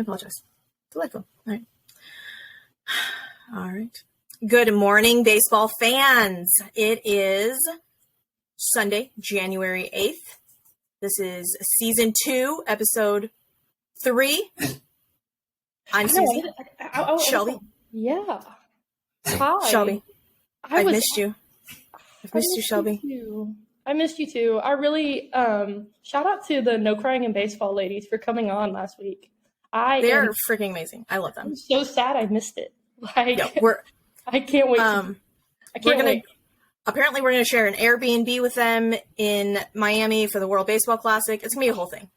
I apologize. Delightful. All right. All right. Good morning, baseball fans. It is Sunday, January 8th. This is season 2, episode 3. I'm Suzy. Shelby. Yeah. Hi. Shelby. I've missed you. I've missed you, Shelby. I missed you too. I really, shout out to the No Crying in Baseball ladies for coming on last week. They're freaking amazing. I love them. I'm so sad I missed it. Like, yeah, I can't wait. I can't wait. Apparently, we're going to share an Airbnb with them in Miami for the World Baseball Classic. It's going to be a whole thing.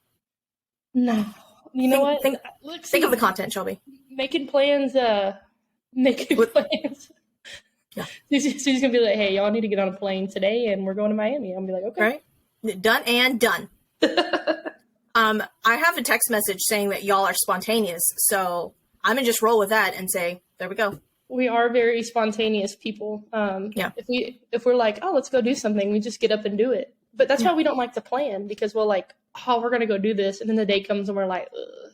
No. You know what? Think of the content, Shelby. Making plans. Yeah. She's going to be like, hey, y'all need to get on a plane today, and we're going to Miami. I'm going to be like, okay. Right? Done and done. I have a text message saying that y'all are spontaneous, so I'm going to just roll with that and say, there we go. We are very spontaneous people. Yeah. If we're like, oh, let's go do something, we just get up and do it. But that's why we don't like to plan, because we're like, oh, we're going to go do this. And then the day comes and we're like, ugh,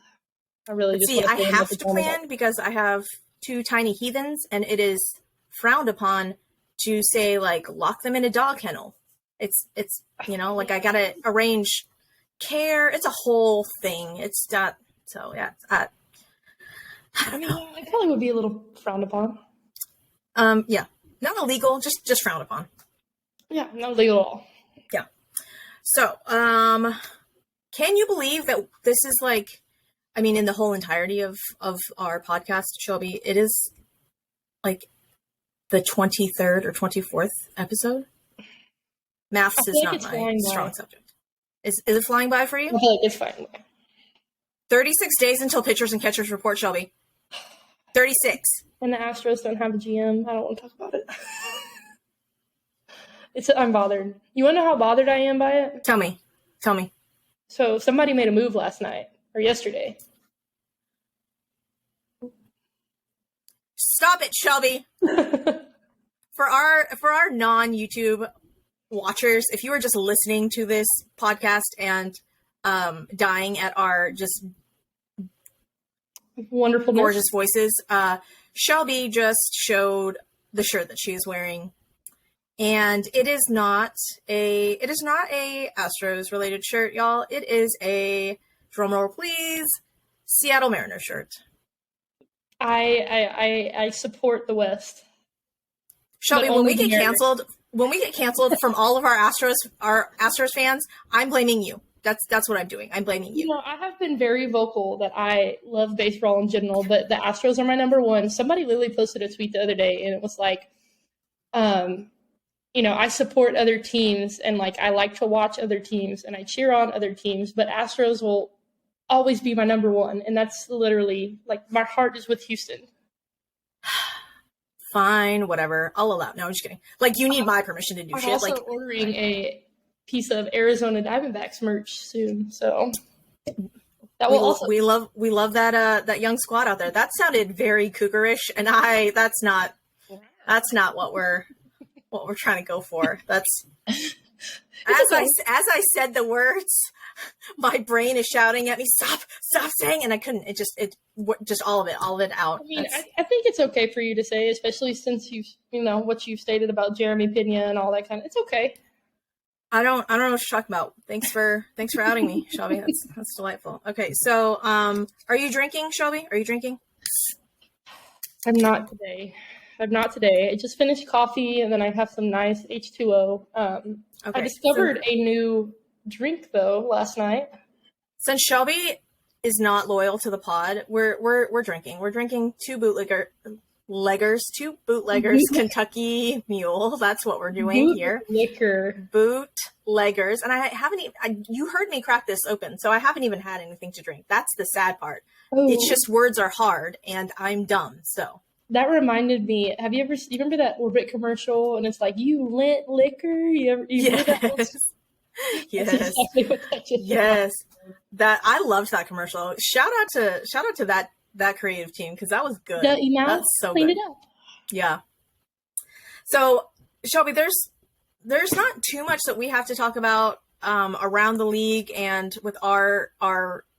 I really just I have to plan because I have 2 tiny heathens, and it is frowned upon to say, like, lock them in a dog kennel. It's like I got to arrange care. It's a whole thing. It's not, so yeah. I don't know. It probably would be a little frowned upon. Yeah. Not illegal, just frowned upon. Yeah, not illegal at all. Yeah. So, can you believe that this is like, I mean, in the whole entirety of our podcast, Shelby, it is like the 23rd or 24th episode? Maths is not my strong subject. Is it flying by for you? I feel like it's flying by. 36 days until pitchers and catchers report, Shelby. 36. And the Astros don't have a GM. I don't want to talk about it. I'm bothered. You want to know how bothered I am by it? Tell me. So somebody made a move last night or yesterday. Stop it, Shelby. For our non-YouTube watchers, if you were just listening to this podcast and dying at our just wonderful, gorgeous voices, Shelby just showed the shirt that she is wearing, and it is not a Astros related shirt, y'all. It is a, drumroll please, Seattle Mariners shirt. I support the West. Shelby, when we get canceled from all of our Astros fans, I'm blaming you. That's what I'm doing. I'm blaming you. You know, I have been very vocal that I love baseball in general, but the Astros are my number one. Somebody literally posted a tweet the other day, and it was like, I support other teams, and like I like to watch other teams, and I cheer on other teams, but Astros will always be my number one, and that's literally like my heart is with Houston. Fine, whatever. I'll allow. No, I'm just kidding. Like, you need my permission to do shit. I'm also ordering a piece of Arizona Diamondbacks merch soon, so that will also. We love that young squad out there. That sounded very cougarish, and that's not what we're trying to go for. That's as I said the words, my brain is shouting at me, stop saying, and I couldn't. It just all of it out. I mean, I think it's okay for you to say, especially since what you've stated about Jeremy Pena and all that kind of. It's okay. I don't know what you're talking about. Thanks for outing me, Shelby. That's delightful. Okay, so are you drinking, Shelby? Are you drinking? I'm not today. I just finished coffee, and then I have some nice H2O. I discovered a new drink though last night. Since Shelby is not loyal to the pod, we're drinking. We're drinking two bootleggers, Kentucky Mule. That's what we're doing here. Bootleggers, and I haven't even. You heard me crack this open, so I haven't even had anything to drink. That's the sad part. Oh. It's just words are hard, and I'm dumb. So that reminded me. You remember that Orbit commercial? And it's like, you lent liquor. You yes. That? Yes. That's exactly what that just yes. That I loved that commercial. Shout out to that creative team, because that was good. That's so good. It up. Yeah. So Shelby, there's not too much that we have to talk about around the league and with our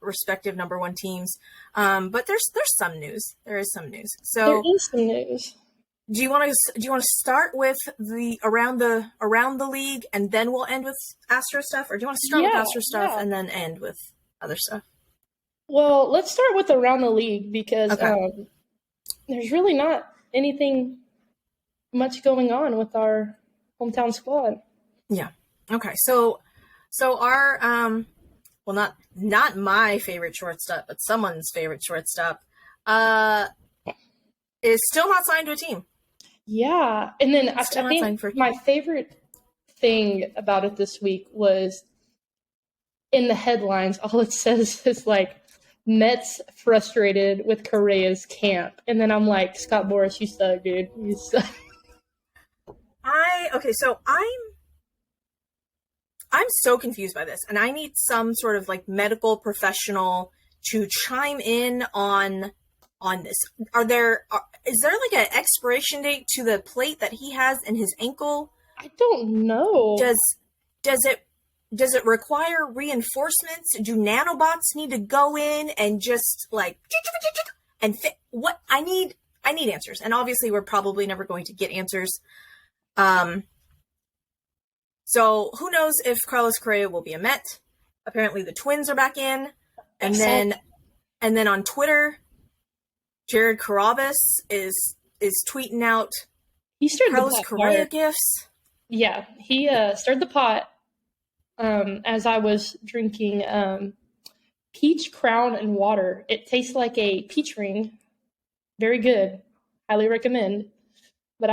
respective number one teams. But there's some news. There is some news. So there is some news. Do you want to start with the around the league and then we'll end with Astro stuff, or do you want to start with Astro stuff and then end with other stuff? Well, let's start with around the league because there's really not anything much going on with our hometown squad. Yeah. Okay. So our well, not my favorite shortstop, but someone's favorite shortstop is still not signed to a team. Yeah, and then I think my favorite thing about it this week was in the headlines, all it says is like, Mets frustrated with Correa's camp. And then I'm like, Scott Boras, you suck, dude. You suck. So I'm so confused by this, and I need some sort of like medical professional to chime in on this. Is there like an expiration date to the plate that he has in his ankle? I don't know. Does it require reinforcements? Do nanobots need to go in and just like and fit? What I need answers, and obviously we're probably never going to get answers. So who knows if Carlos Correa will be a Met? Apparently the Twins are back in, and then on Twitter, Jared Carabas is tweeting out Carlos Correa gifts. Yeah, he stirred the pot as I was drinking peach crown and water. It tastes like a peach ring. Very good. Highly recommend. But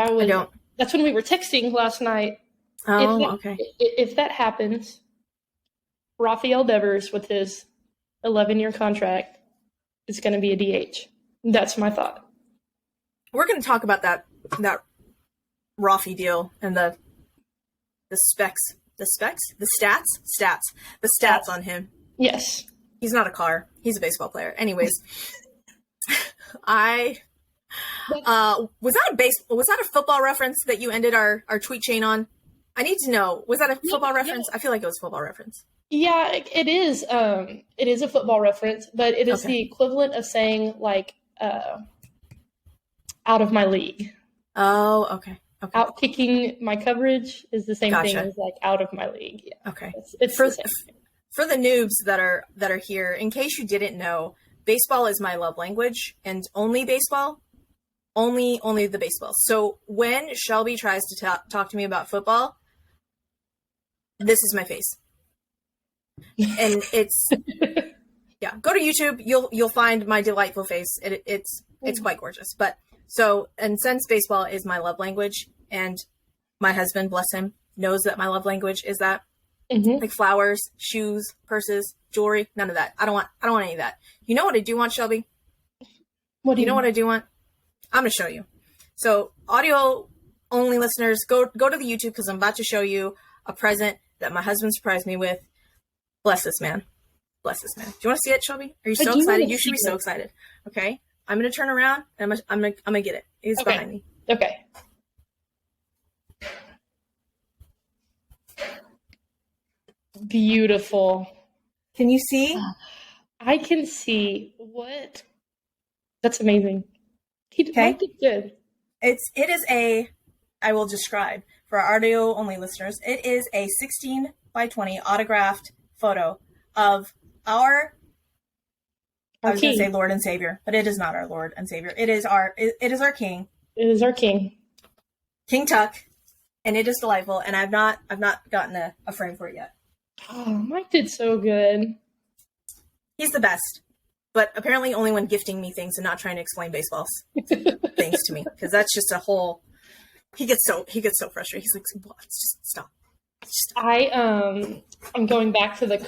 that's when we were texting last night. Oh, okay. If that happens, Rafael Devers with his 11-year contract is going to be a DH. That's my thought. We're going to talk about that Raffy deal and the stats on him. Yes. He's not a car. He's a baseball player. Anyways, was that a football reference that you ended our tweet chain on? I need to know. Was that a football reference? I feel like it was a football reference. Yeah, it is. It is a football reference, but it is the equivalent of saying like out of my league. Oh, okay. Out kicking my coverage is the same thing as like out of my league. Yeah. Okay. It's for the noobs that are here, in case you didn't know, baseball is my love language, and only baseball, only the baseball. So when Shelby tries to talk to me about football, this is my face. And it's go to YouTube, you'll find my delightful face. It's quite gorgeous. But and since baseball is my love language, and my husband, bless him, knows that my love language is that, like flowers, shoes, purses, jewelry, none of that. I don't want any of that. You know what I do want, Shelby? What do you know what I do want? I'm gonna show you. So audio only listeners, go to the YouTube, because I'm about to show you a present that my husband surprised me with. Bless this man. Do you want to see it, Shelby? Are you so excited? You should be so excited. Okay. I'm going to turn around and I'm going to get it. It's behind me. Okay. Beautiful. Can you see? I can see. What? That's amazing. Okay. Good. It is a, I will describe for our audio only listeners. It is a 16 by 20 autographed photo of I was going to say Lord and Savior, but it is not our Lord and Savior. It is our King. It is our King. King Tuck, and it is delightful. And I've not gotten a frame for it yet. Oh, Mike did so good. He's the best, but apparently only when gifting me things and not trying to explain baseball's things to me, because that's just a whole. He gets so frustrated. He's like, just stop. I'm going back to the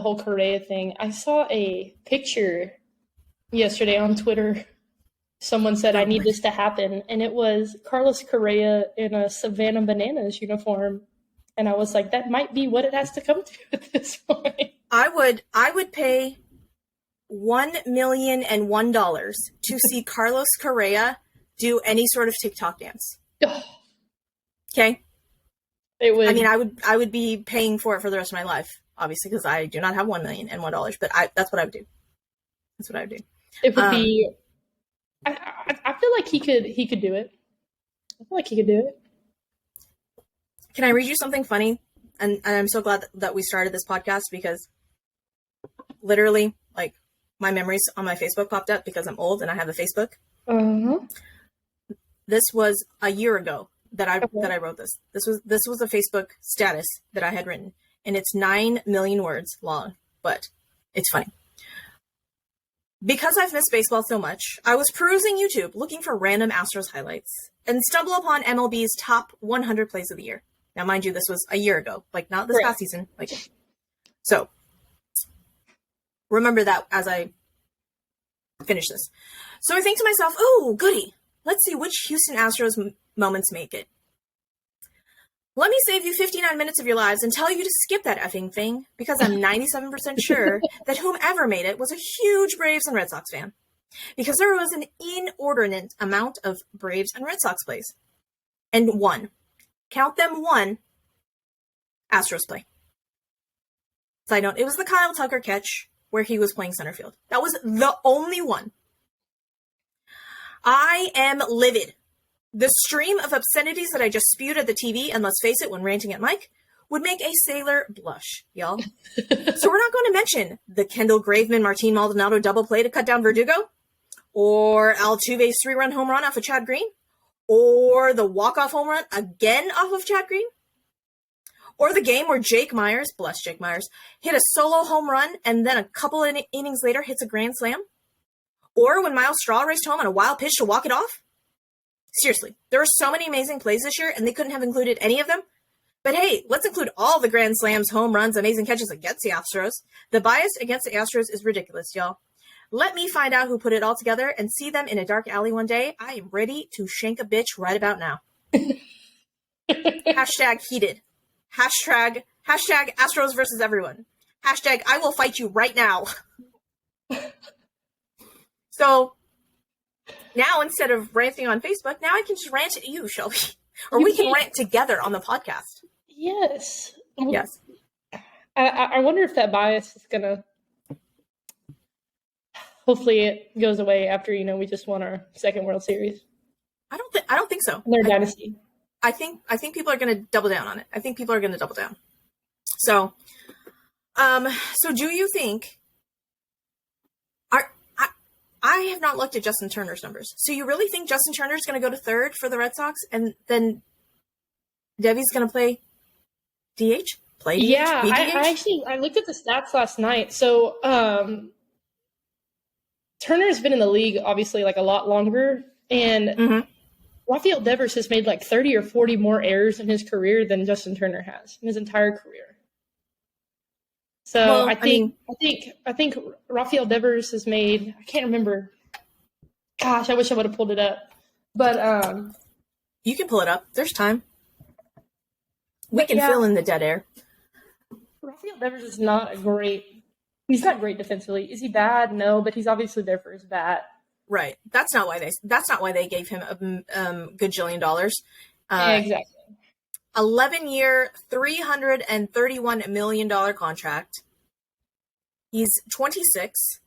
whole Correa thing. I saw a picture yesterday on Twitter. Someone said, I need this to happen. And it was Carlos Correa in a Savannah Bananas uniform. And I was like, that might be what it has to come to at this point. I would pay $1,001 to see Carlos Correa do any sort of TikTok dance. Okay? It would. I mean, I would be paying for it for the rest of my life. obviously, because I do not have $1,001, but that's what I would do. That's what I would do. It would be. I feel like he could do it. I feel like he could do it. Can I read you something funny? And I'm so glad that we started this podcast, because literally, like, my memories on my Facebook popped up because I'm old and I have a Facebook. Uh-huh. This was a year ago that I wrote this. This was a Facebook status that I had written, and it's 9 million words long, but it's funny. Because I've missed baseball so much, I was perusing YouTube looking for random Astros highlights and stumbled upon MLB's top 100 plays of the year. Now, mind you, this was a year ago, like not this past season. Like, so remember that as I finish this. So I think to myself, oh, goody. Let's see which Houston Astros moments make it. Let me save you 59 minutes of your lives and tell you to skip that effing thing, because I'm 97% sure that whomever made it was a huge Braves and Red Sox fan, because there was an inordinate amount of Braves and Red Sox plays. And one, count them, one Astros play. Side note, it was the Kyle Tucker catch where he was playing center field. That was the only one. I am livid. The stream of obscenities that I just spewed at the TV, and let's face it, when ranting at Mike, would make a sailor blush, y'all. So we're not going to mention the Kendall Graveman-Martin Maldonado double play to cut down Verdugo, or Altuve's 3-run home run off of Chad Green, or the walk-off home run again off of Chad Green, or the game where Jake Myers, bless Jake Myers, hit a solo home run and then a couple of innings later hits a grand slam, or when Miles Straw raced home on a wild pitch to walk it off. Seriously, there were so many amazing plays this year, and they couldn't have included any of them. But hey, let's include all the grand slams, home runs, amazing catches against the Astros. The bias against the Astros is ridiculous, y'all. Let me find out who put it all together and see them in a dark alley one day. I am ready to shank a bitch right about now. Hashtag heated. Hashtag Astros versus everyone. Hashtag I will fight you right now. So now, instead of ranting on Facebook, now I can just rant at you, Shelby. Or we can rant together on the podcast. Yes. Yes. I wonder if that bias is going to... Hopefully it goes away after, we just won our second World Series. I don't think so. Their dynasty. I think people are going to double down on it. I think people are going to double down. So do you think... I have not looked at Justin Turner's numbers. So you really think Justin Turner's going to go to third for the Red Sox, and then Devy's going to play DH? Play DH? Yeah, DH? I looked at the stats last night. So Turner's been in the league, obviously, like a lot longer. And Rafael Devers has made like 30 or 40 more errors in his career than Justin Turner has in his entire career. So well, I think Rafael Devers has made, I can't remember. Gosh, I wish I would have pulled it up. But you can pull it up. There's time. We can fill in the dead air. Rafael Devers is not great. He's not great defensively. Is he bad? No, but he's obviously there for his bat. Right. That's not why they gave him a gajillion dollars. Exactly. 11-year, $331 million contract. He's 26,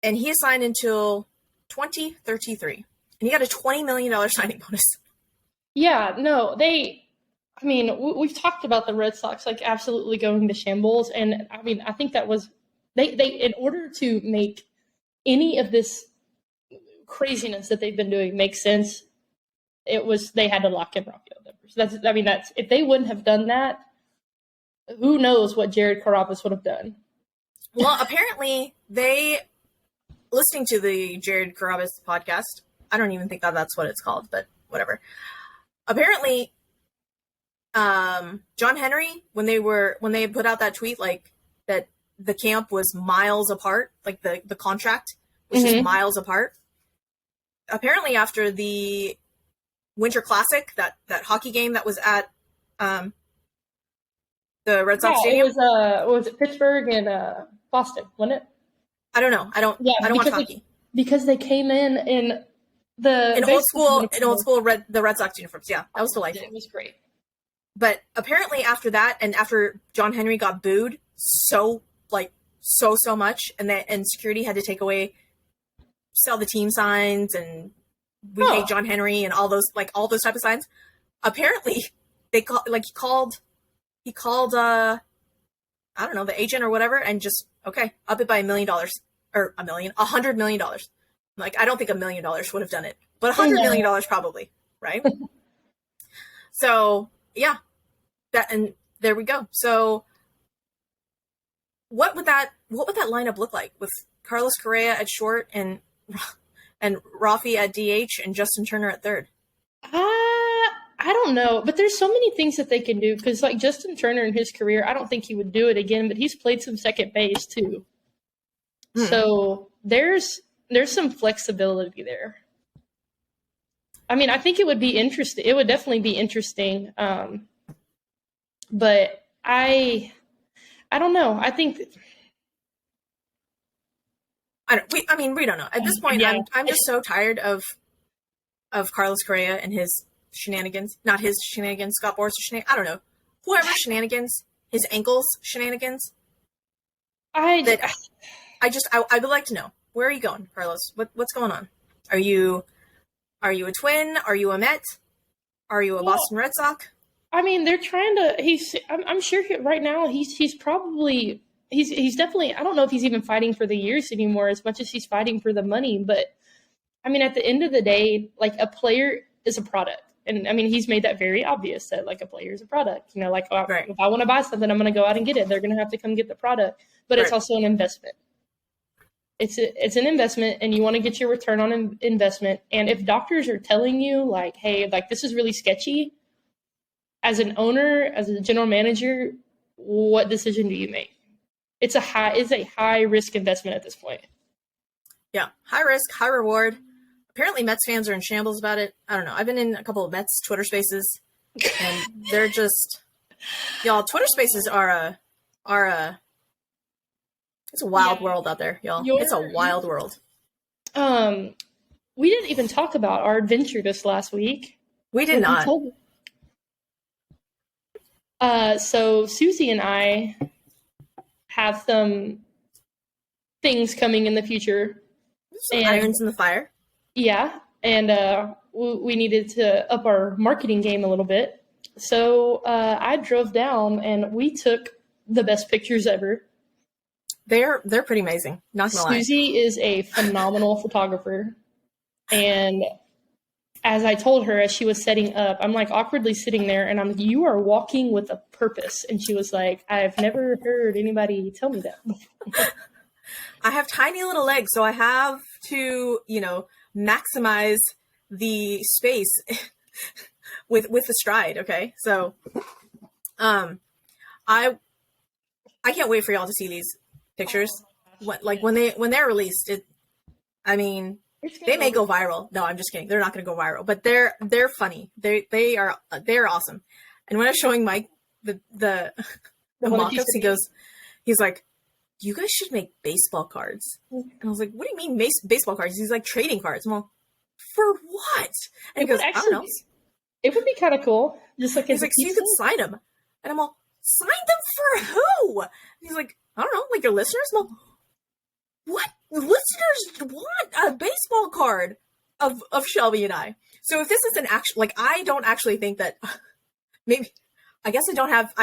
and he is signed until 2033. And he got a $20 million signing bonus. Yeah, no, we've talked about the Red Sox like absolutely going to shambles, and I think that was they in order to make any of this craziness that they've been doing make sense. They had to lock in Rafael Devers. That's if they wouldn't have done that, who knows what Jared Carrabis would have done. Well, apparently listening to the Jared Carrabis podcast, I don't even think that's what it's called, but whatever. Apparently, John Henry, when they put out that tweet, like that the camp was miles apart, like the contract was just miles apart. Apparently after the Winter Classic, that hockey game that was at the Red Sox Stadium. It was it Pittsburgh and Boston, wasn't it? I don't know. I don't watch hockey. Because they came in the old school the Red Sox uniforms. Yeah, that was delightful. It was great. But apparently after that, and after John Henry got booed so much, and security had to sell the team signs, and we hate John Henry and all those type of signs. Apparently he called I don't know, the agent or whatever, and just, okay, up it by $1 million, or $100 million. Like, I don't think $1 million would have done it, but $100 million probably, right? So yeah, and there we go. So what would that lineup look like with Carlos Correa at short and Raffy at DH and Justin Turner at third? I don't know, but there's so many things that they can do, because like Justin Turner in his career, I don't think he would do it again, but he's played some second base too. So there's some flexibility there. I mean, I think it would be interesting. It would definitely be interesting. But I don't know. I think we don't know at this point. Yeah. I'm just so tired of Carlos Correa and his shenanigans. Not his shenanigans, Scott Boras' shenanigans. I don't know. Whoever's shenanigans, his ankles shenanigans. I would like to know, where are you going, Carlos? What's going on? Are you a Twin? Are you a Met? Are you a Boston Red Sox? I mean, they're trying to. I'm sure right now he's probably definitely. I don't know if he's even fighting for the years anymore as much as he's fighting for the money. But I mean, at the end of the day, like, a player is a product. And I mean, he's made that very obvious that, like, a player is a product. You know, like, right. If I want to buy something, I'm going to go out and get it. They're going to have to come get the product. But right. It's also an investment. It's an investment, and you want to get your return on investment. And if doctors are telling you, like, hey, like, this is really sketchy, as an owner, as a general manager, what decision do you make? It's a high risk investment at this point. Yeah, high risk, high reward. Apparently Mets fans are in shambles about it. I don't know. I've been in a couple of Mets Twitter spaces, and they're just, y'all, Twitter spaces are it's a wild world out there, y'all. It's a wild world. We didn't even talk about our adventure this last week. We did not. So Suzy and I have some things coming in the future. Some irons in the fire. Yeah, and we needed to up our marketing game a little bit. So I drove down, and we took the best pictures ever. They're pretty amazing. Not gonna lie. Suzy is a phenomenal photographer, and as I told her as she was setting up, I'm like awkwardly sitting there, and I'm like, you are walking with a purpose. And she was like, I've never heard anybody tell me that. I have tiny little legs, so I have to, maximize the space with the stride. Okay, so I can't wait for y'all to see these pictures. When they're released, they may go viral. No, I'm just kidding. They're not going to go viral, but they're funny. They're awesome. And when I was showing Mike the mock-ups, he's like, you guys should make baseball cards. And I was like, what do you mean baseball cards? He's like, trading cards. I'm like, for what? And he goes, I don't know. It would be kind of cool. Just like, he's like, so you could sign them. And I'm all, sign them for who? And he's like, I don't know, like your listeners? I'm all, what? Listeners want a baseball card of Shelby and I. So if this is an actual, I don't actually think that, maybe, I guess I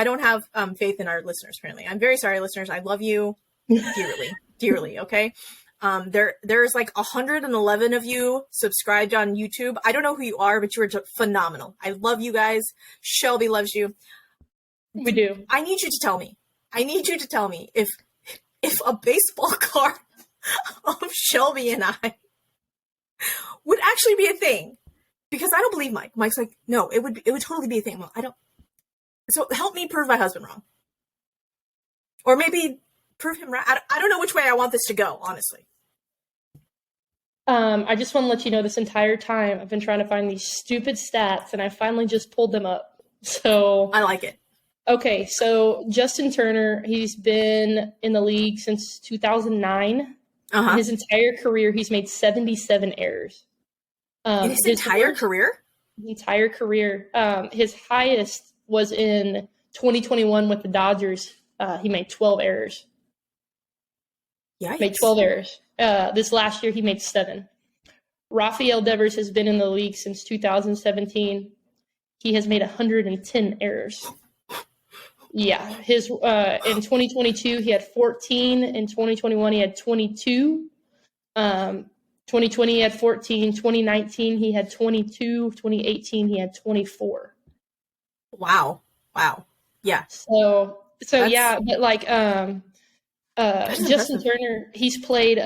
don't have faith in our listeners, apparently. I'm very sorry, listeners. I love you dearly, okay? There's 111 of you subscribed on YouTube. I don't know who you are, but you are phenomenal. I love you guys. Shelby loves you. We do. I need you to tell me if a baseball card of Shelby and I would actually be a thing. Because I don't believe Mike. Mike's like, no, it would totally be a thing. Well, I don't. So help me prove my husband wrong. Or maybe prove him right. I don't know which way I want this to go, honestly. I just want to let you know, this entire time I've been trying to find these stupid stats, and I finally just pulled them up. So I like it. Okay, so Justin Turner, he's been in the league since 2009. Uh-huh. In his entire career, he's made 77 errors. In his entire career? Entire career. His highest was in 2021 with the Dodgers. He made 12 errors. Yikes. Made 12 errors. This last year, he made 7. Rafael Devers has been in the league since 2017. He has made 110 errors. Yeah, his in 2022 he had 14. In 2021 he had 22. 2020 he had 14. 2019 he had 22. 2018 he had 24. Wow. Yeah. So yeah, but like Justin Turner, he's played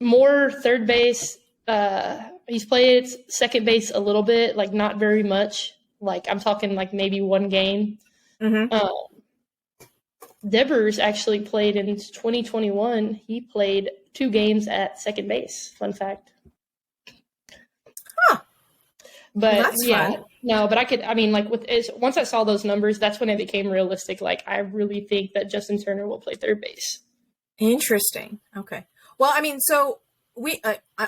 more third base. He's played second base a little bit, like not very much. Like I'm talking like maybe one game. Mm-hmm. Devers actually played in 2021. He played 2 games at second base. Fun fact. Huh. But well, that's fun. No, but once I saw those numbers, that's when it became realistic. Like I really think that Justin Turner will play third base. Interesting. Okay. Well, I mean, so we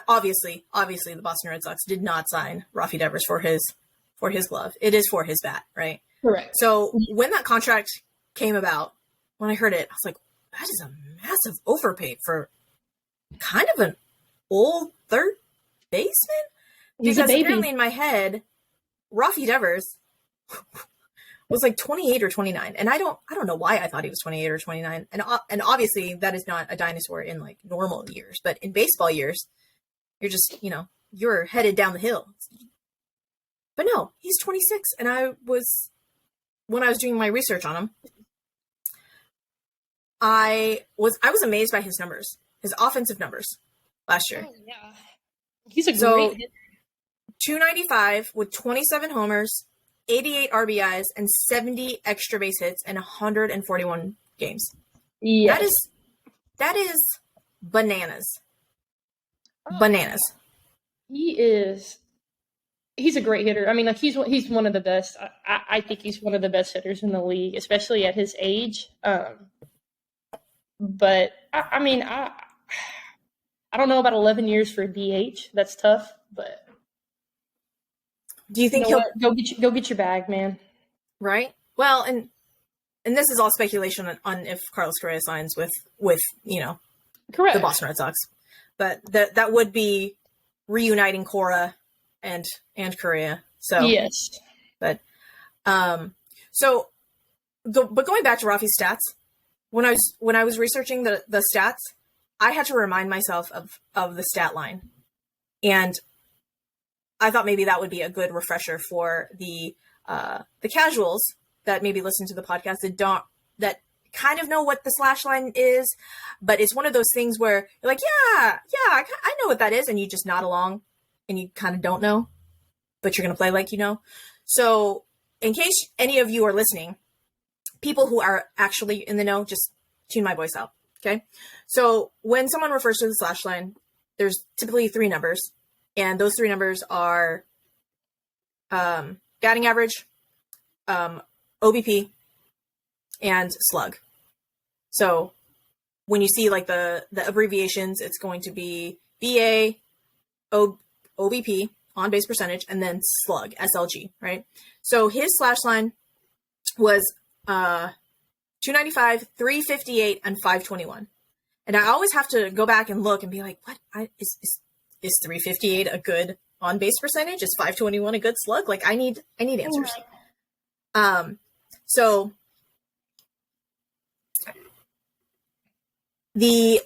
obviously the Boston Red Sox did not sign Raffy Devers for his glove. It is for his bat, right? Correct. So when that contract came about, when I heard it, I was like, that is a massive overpay for kind of an old third baseman. He's because a baby. Apparently in my head, Raffy Devers was like 28 or 29. And I don't know why I thought he was 28 or 29. And obviously that is not a dinosaur in like normal years, but in baseball years, you're just, you're headed down the hill. But no, he's 26. And when I was doing my research on him, I was amazed by his numbers, his offensive numbers last year. Oh, yeah. He's a great hitter. 295 with 27 homers, 88 RBIs, and 70 extra base hits in 141 games. Yes. That is bananas. Oh, bananas. He's a great hitter. I mean, like he's one of the best. I think he's one of the best hitters in the league, especially at his age. But I don't know about 11 years for DH. That's tough, but do you think he'll go get your bag, man? Right. Well, and this is all speculation on if Carlos Correa signs with Correct. the Boston Red Sox, but that would be reuniting Cora and Correa. So yes, but going back to Rafi's stats, when I was researching the stats, I had to remind myself of the stat line, and I thought maybe that would be a good refresher for the casuals that maybe listen to the podcast that kind of know what the slash line is, but it's one of those things where you're like, yeah, I know what that is, and you just nod along, and you kind of don't know, but you're gonna play like you know. So, in case any of you are listening, people who are actually in the know, just tune my voice out, okay? So, when someone refers to the slash line, there's typically 3 numbers. And those 3 numbers are batting average, OBP, and slug. So when you see like the abbreviations, it's going to be BA, OBP, on base percentage, and then slug, SLG, right? So his slash line was 295, 358, and 521. And I always have to go back and look and be like, what is 358 a good on base percentage? Is 521 a good slug? Like I need answers. So the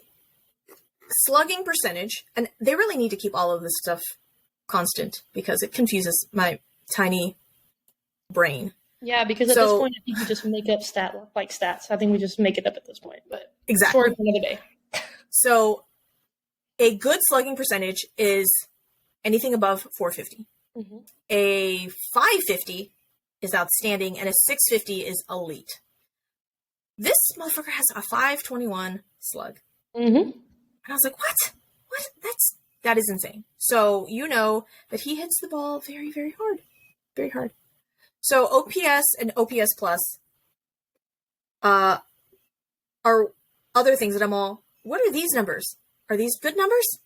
slugging percentage, and they really need to keep all of this stuff constant because it confuses my tiny brain. Yeah, because at this point, I think we just make up stats. I think we just make it up at this point, but exactly. For another day. So a good slugging percentage is anything above 450. Mm-hmm. A 550 is outstanding, and a 650 is elite. This motherfucker has a 521 slug. Mm-hmm. And I was like, what? That is insane. So you know that he hits the ball very, very hard. Very hard. So OPS and OPS plus are other things that what are these numbers? Are these good numbers?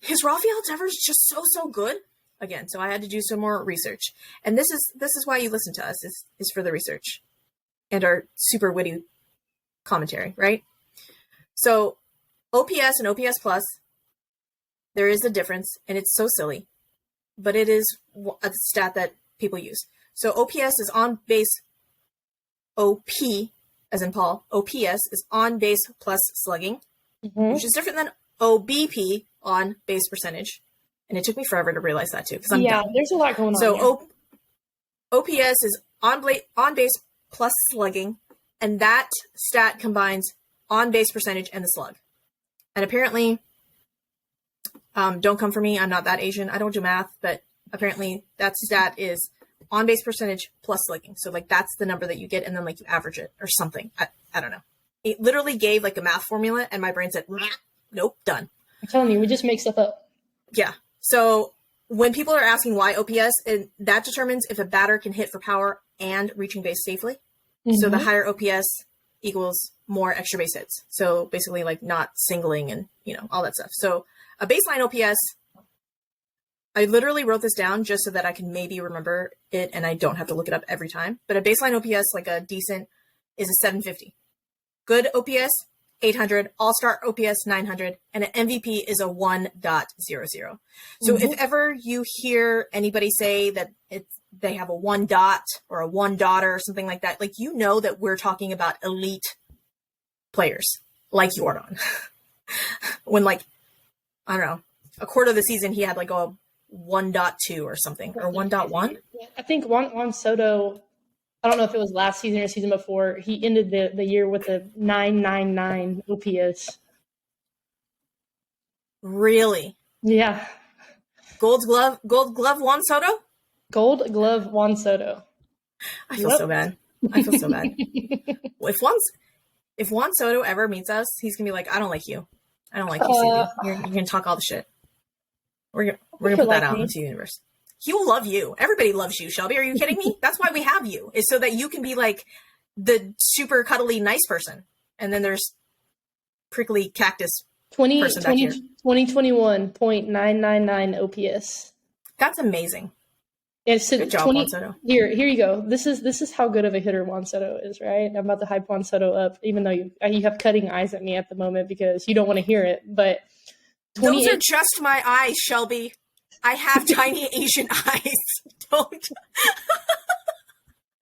Is Rafael Devers just so good? again. So I had to do some more research. And this is why you listen to us, is for the research and our super witty commentary, right? So OPS and OPS plus, there is a difference, and it's so silly, but it is a stat that people use. So OPS is on base, OP, as in Paul, OPS is on base plus slugging, which is different than OBP, on base percentage. And it took me forever to realize that too, because I'm dumb. There's a lot going on. So OPS is on base plus slugging, and that stat combines on base percentage and the slug. And apparently, don't come for me, I'm not that Asian. I don't do math, but apparently that stat is on base percentage plus slugging. So like that's the number that you get, and then like you average it or something. I don't know. It literally gave like a math formula, and my brain said, nope, done. I'm telling you, we just make stuff up. Yeah. So when people are asking why OPS, and that determines if a batter can hit for power and reaching base safely. So the higher OPS equals more extra base hits. So basically like not singling and, all that stuff. So a baseline OPS, I literally wrote this down just so that I can maybe remember it and I don't have to look it up every time. But a baseline OPS, like a decent, is a 750. Good OPS, 800, all-star OPS 900, and an MVP is a 1.00. So if ever you hear anybody say that they have a 1 dot or a 1 daughter or something like that, like that we're talking about elite players like Jordan. When like, I don't know, a quarter of the season he had like a 1.2 or something, or 1.1. I think Juan Soto, I don't know if it was last season or season before, he ended the year with a 999 OPS. Really? Yeah. Gold glove Juan Soto? Gold glove Juan Soto. I feel so bad. If Juan Soto ever meets us, he's gonna be like, I don't like you. I don't like you, Suzy. You're gonna talk all the shit. We're gonna put that out into the universe. He will love you. Everybody loves you, Shelby. Are you kidding me? That's why we have you, is so that you can be like the super cuddly nice person. And then there's prickly cactus person back here. 2021.999 OPS. That's amazing. It's good job, Juan Soto. Here you go. This is how good of a hitter Juan Soto is, right? I'm about to hype Juan Soto up, even though you have cutting eyes at me at the moment because you don't want to hear it. But those are just my eyes, Shelby. I have tiny Asian eyes. Don't.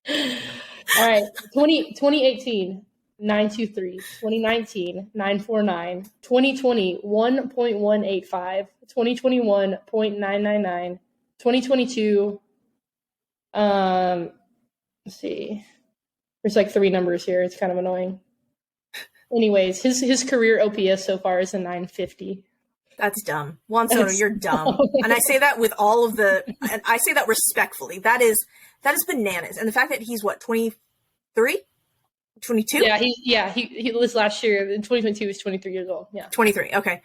All right. 2018, 923. 2019, 949. 2020, 1.185. 2021.999. 2022. Let's see. There's like 3 numbers here. It's kind of annoying. Anyways, his career OPS so far is a 950. That's dumb. Juan Soto, you're dumb. And I say that with all of and I say that respectfully. That is bananas. And the fact that he's 23? 22? Yeah, he was last year in 2022. He was 23 years old. Yeah. 23. Okay.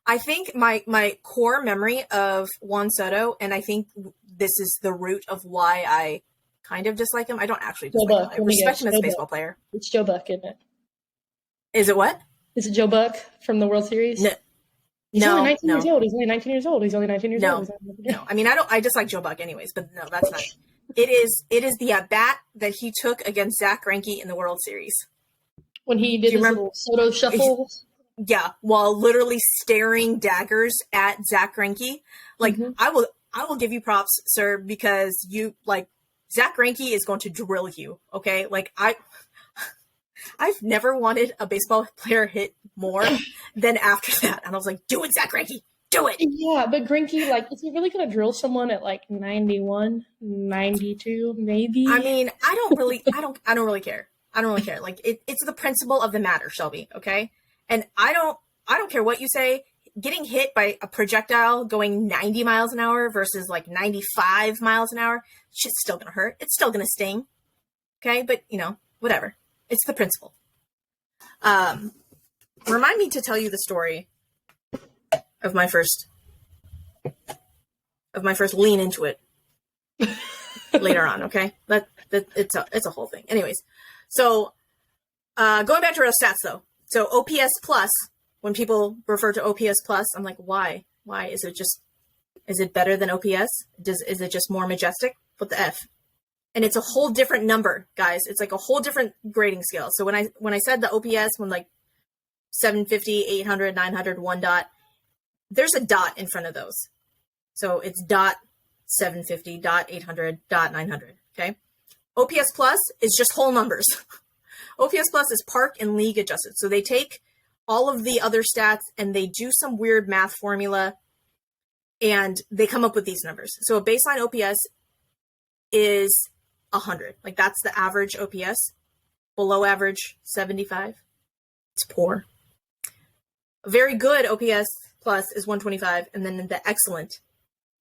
I think my core memory of Juan Soto, and I think this is the root of why I kind of dislike him. I don't actually dislike him. I respect him as a baseball player. It's Joe Buck, isn't it? Is it what? Is it Joe Buck from the World Series? No. He's only 19 years old. He's only 19 years old. No. I mean, I dislike Joe Buck anyways, but no, that's not it. It is the at-bat that he took against Zach Greinke in the World Series. When he did his little Soto shuffle? Yeah, while literally staring daggers at Zach Greinke. Like, I will give you props, sir, because Zach Greinke is going to drill you, okay? Like, I've never wanted a baseball player hit more than after that. And I was like, do it, Zach Greinke. Do it. Yeah, but Greinke, is he really going to drill someone at 91, 92, maybe? I mean, I don't really care. I don't really care. Like, it's the principle of the matter, Shelby, okay? And I don't care what you say. Getting hit by a projectile going 90 miles an hour versus 95 miles an hour, shit's still going to hurt. It's still going to sting. Okay? But, whatever. It's the principle. Remind me to tell you the story of my first lean into it later on. Okay, it's a whole thing. Anyways, so going back to real stats though. So OPS plus, when people refer to OPS plus, I'm like, why? Why is it just Is it better than OPS? Is it just more majestic? What the F? And it's a whole different number, guys. It's like a whole different grading scale. So when I said the OPS, when like 750, 800, 900, 1 dot, there's a dot in front of those. So it's dot 750, dot 800, dot 900. Okay. OPS plus is just whole numbers. OPS plus is park and league adjusted. So they take all of the other stats and they do some weird math formula and they come up with these numbers. So a baseline OPS is 100. Like that's the average OPS. Below average, 75. It's poor. A very good OPS plus is 125. And then the excellent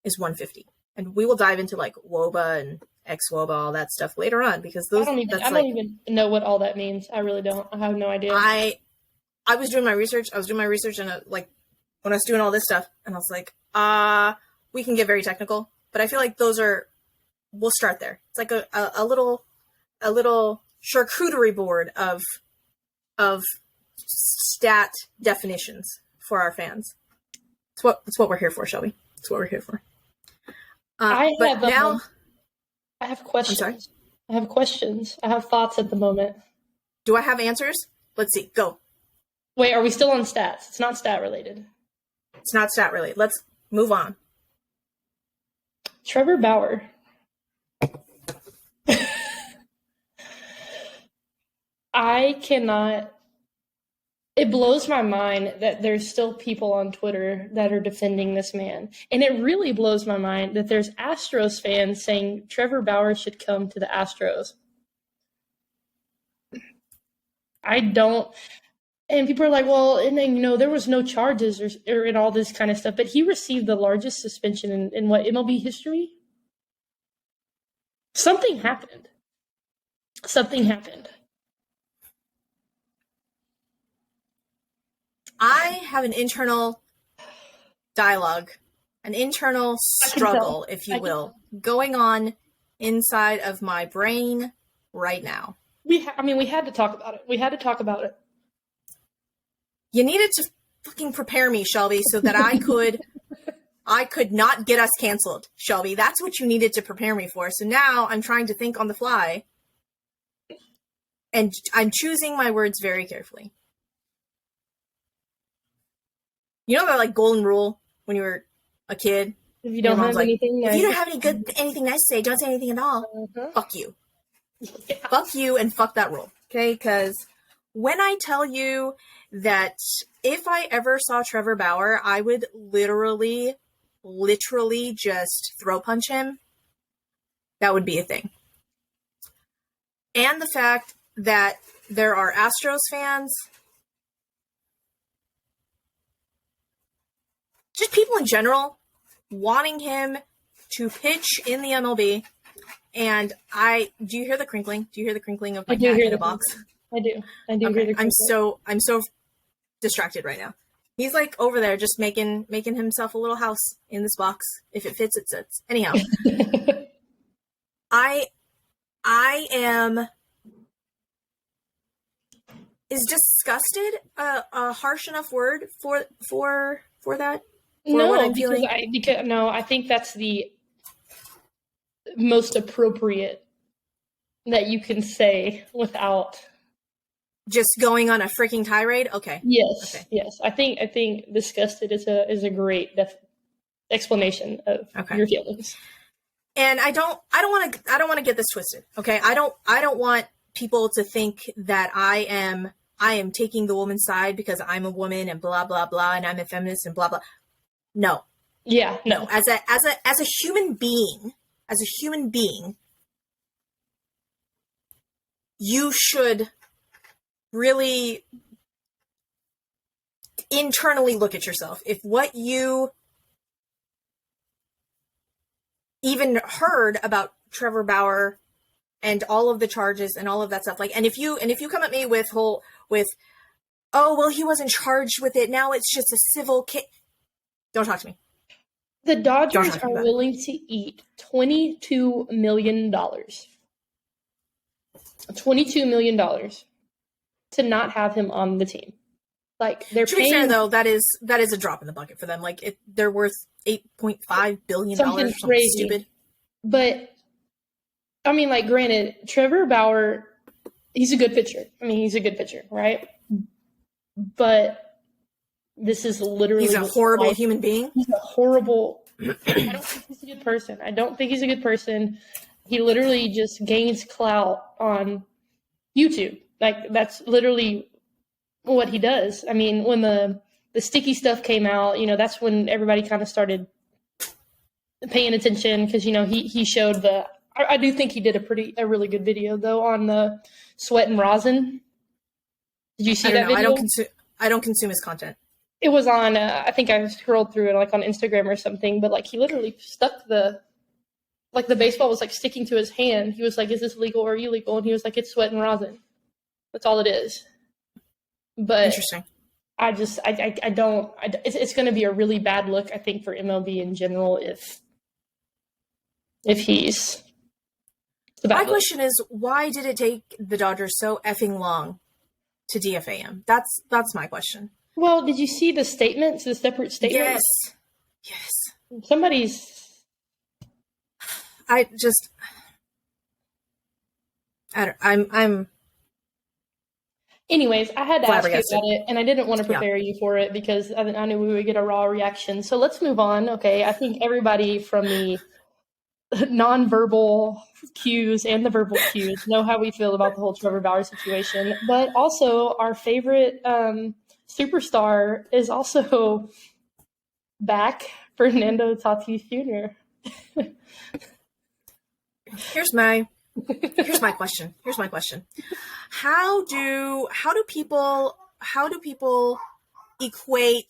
is 150. And we will dive into like WOBA and XWOBA, all that stuff later on because those. I don't even know what all that means. I really don't. I have no idea. I was doing my research. And like when I was doing all this stuff, and I was like, we can get very technical, but I feel like we'll start there. It's like a little charcuterie board of stat definitions for our fans. It's what we're here for, Shelby. It's what we're here for. I have questions. I'm sorry? I have questions. I have thoughts at the moment. Do I have answers? Let's see. Go. Wait, are we still on stats? It's not stat related. It's not stat related. Let's move on. Trevor Bauer. I cannot. It blows my mind that there's still people on Twitter that are defending this man. And it really blows my mind that there's Astros fans saying Trevor Bauer should come to the Astros. I don't. And people are like, well, and then, there was no charges or and all this kind of stuff. But he received the largest suspension in what, MLB history? Something happened. I have an internal dialogue, an internal struggle, if you will, going on inside of my brain right now. We had to talk about it. You needed to fucking prepare me, Shelby, so that I could not get us canceled, Shelby. That's what you needed to prepare me for. So now I'm trying to think on the fly, and I'm choosing my words very carefully. You know that like golden rule when you were a kid? If you don't have anything nice. If you don't have anything nice to say, don't say anything at all. Uh-huh. Fuck you. Yeah. Fuck you and fuck that rule. Okay? Because when I tell you that if I ever saw Trevor Bauer, I would literally just throw punch him, that would be a thing. And the fact that there are Astros fans, just people in general, wanting him to pitch in the MLB. And do you hear the crinkling? Do you hear the crinkling of my cat in a box? I do. Okay. Hear the crinkling. I'm so distracted right now. He's like over there just making himself a little house in this box. If it fits, it sits. Anyhow, I am. Is disgusted a harsh enough word for that? No, I think that's the most appropriate that you can say without just going on a freaking tirade. Okay. Yes. Okay. Yes. I think disgusted is a great explanation of your feelings. And I don't want to get this twisted. Okay. I don't want people to think that I am taking the woman's side because I'm a woman and blah blah blah and I'm a feminist and blah blah. No. Yeah, no. As a human being, you should really internally look at yourself. If what you even heard about Trevor Bauer and all of the charges and all of that stuff, like, and if you come at me with oh well, he wasn't charged with it, now it's just a civil case. Don't talk to me. The Dodgers are willing to eat $22 million. $22 million to not have him on the team. Like they're To paying. be fair, though, that is a drop in the bucket for them. Like they're worth $8.5 billion or something crazy. stupid. But I mean, like, granted, Trevor Bauer, he's a good pitcher. I mean, he's a good pitcher, right? But this is literally he's a horrible human being. He's a horrible. I don't think he's a good person. I don't think he's a good person. He literally just gains clout on YouTube. Like that's literally what he does. I mean, when the sticky stuff came out, you know, that's when everybody kind of started paying attention because, you know, he showed the. I do think he did a really good video though on the sweat and rosin. Did you see that video? I don't consume his content. It was on. I think I scrolled through it like on Instagram or something. But like he literally stuck the baseball was like sticking to his hand. He was like, "Is this legal or illegal?" And he was like, "It's sweat and rosin. That's all it is." But interesting. I don't. It's going to be a really bad look, I think, for MLB in general if he's. My question is, why did it take the Dodgers so effing long to DFA him? That's my question. Well, did you see the statements, the separate statements? Yes. Somebody's. I'm. Anyways, I had to ask you about it, and I didn't want to prepare you for it because I knew we would get a raw reaction. So let's move on. Okay, I think everybody from the nonverbal cues and the verbal cues know how we feel about the whole Trevor Bauer situation. But also, our favorite superstar is also back, Fernando Tatis Jr. Here's my question. How do people equate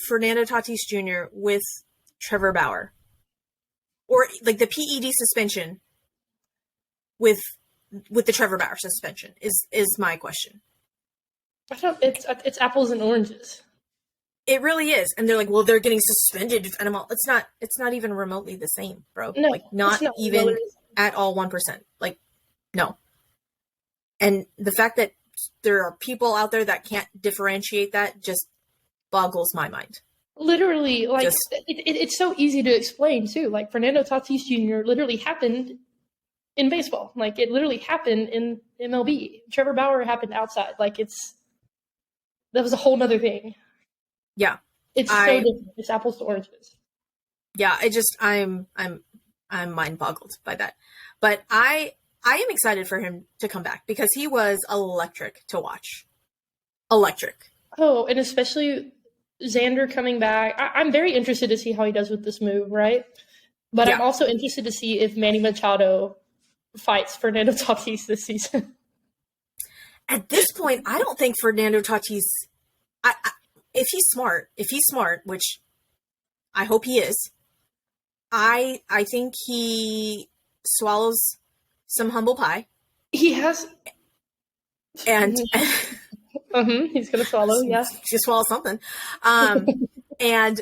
Fernando Tatis Jr. with Trevor Bauer? Or like the PED suspension with the Trevor Bauer suspension is my question. It's apples and oranges. It really is. And they're like, well, they're getting suspended. And I'm all, it's not even remotely the same, bro. No, like not even remotely at all 1%. Like, no. And the fact that there are people out there that can't differentiate that just boggles my mind. Literally, like, it's so easy to explain, too. Like, Fernando Tatis Jr. literally happened in baseball. Like, it literally happened in MLB. Trevor Bauer happened outside. Like, that was a whole nother thing. Yeah. It's so different. It's apples to oranges. Yeah, I'm mind boggled by that. But I am excited for him to come back because he was electric to watch. Electric. Oh, and especially Xander coming back. I'm very interested to see how he does with this move, right? But I'm also interested to see if Manny Machado fights Fernando Tatis this season. At this point, I don't think Fernando Tatis. If he's smart, which I hope he is, I think he swallows some humble pie. He has, and he's gonna swallow. Yeah, he's gonna swallow something. And